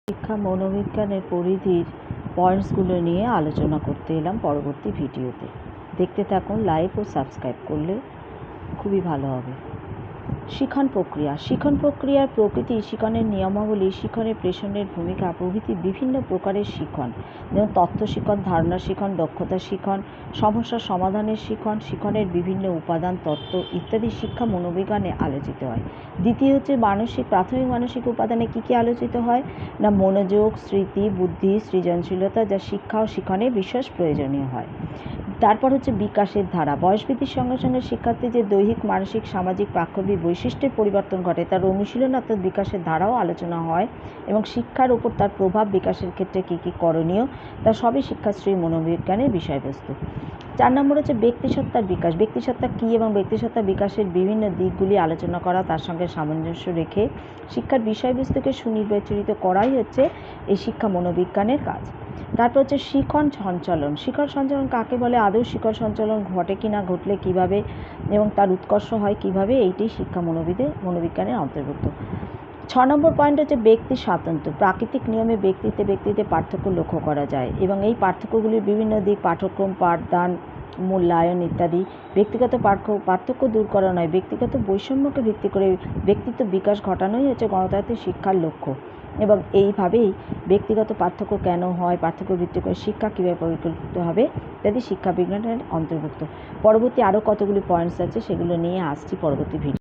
শিক্ষা মনোবিজ্ঞানের পরিধির পয়েন্টসগুলো নিয়ে আলোচনা করতে এলাম পরবর্তী ভিডিওতে। দেখতে থাকুন, লাইক ও সাবস্ক্রাইব করলে খুবই ভালো হবে। শিখন প্রক্রিয়ার প্রকৃতি, শিখনের নিয়মাবলী, শিখনের প্রেষণের ভূমিকা প্রভৃতি বিভিন্ন প্রকারের শিখন, যেমন তত্ত্ব শিখন, ধারণা শিখন, দক্ষতা শিখন, সমস্যা সমাধানের শিখন, শিখনের বিভিন্ন উপাদান তত্ত্ব ইত্যাদি শিক্ষা মনোবিজ্ঞানে আলোচিত হয়। দ্বিতীয় হচ্ছে প্রাথমিক মানসিক উপাদানে কী কী আলোচিত হয় না, মনোযোগ, স্মৃতি, বুদ্ধি, সৃজনশীলতা, যা শিক্ষা ও শিখনে বিশেষ প্রয়োজনীয় হয়। তারপর হচ্ছে বিকাশের ধারা। বয়স বৃদ্ধির সঙ্গে সঙ্গে শিক্ষার্থীর যে দৈহিক, মানসিক, সামাজিক, প্রাক্ষবিক বৈশিষ্ট্যের পরিবর্তন ঘটে, তার অনুশীলন অর্থাৎ বিকাশের ধারাও আলোচনা হয় এবং শিক্ষার উপর তার প্রভাব বিকাশের ক্ষেত্রে কী কী করণীয়, তা সবই শিক্ষাশ্রী মনোবিজ্ঞানের বিষয়বস্তু। 4 নম্বর হচ্ছে ব্যক্তিসত্তার বিকাশ। ব্যক্তিসত্তা কী এবং ব্যক্তিসত্তা বিকাশের বিভিন্ন দিকগুলি আলোচনা করা, তার সঙ্গে সামঞ্জস্য রেখে শিক্ষার বিষয়বস্তুকে সুনির্বাচিত করাই হচ্ছে এই শিক্ষা মনোবিজ্ঞানের কাজ। তারপর হচ্ছে শিখন সঞ্চালন। শিখন সঞ্চালন কাকে বলে, আদৌ শিখন সঞ্চালন ঘটে কি না, ঘটলে কিভাবে এবং তার উৎকর্ষ হয় কিভাবে, এইটি শিক্ষা মনোবিজ্ঞানের অন্তর্ভুক্ত। 6 নম্বর পয়েন্ট হচ্ছে ব্যক্তি স্বাতন্ত্র্য। প্রাকৃতিক নিয়মে ব্যক্তিতে পার্থক্য লক্ষ্য করা যায় এবং এই পার্থক্যগুলির বিভিন্ন দিক, পাঠ্যক্রম, পাঠদান, মূল্যায়ন ইত্যাদি। ব্যক্তিগত পার্থক্য দূর করা নয়, ব্যক্তিগত বৈষম্যকে ভিত্তি করে ব্যক্তিত্ব বিকাশ ঘটানোই হচ্ছে গণতান্ত্রিক শিক্ষার লক্ষ্য। এবং এইভাবেই ব্যক্তিগত পার্থক্য কেন হয়, পার্থক্য ভিত্তি করে শিক্ষা কীভাবে পরিকল্পিত হবে ইত্যাদি শিক্ষা বিজ্ঞানের অন্তর্ভুক্ত। পরবর্তী আরও কতগুলি পয়েন্টস আছে, সেগুলো নিয়ে আসছি পরবর্তী ভিডিও।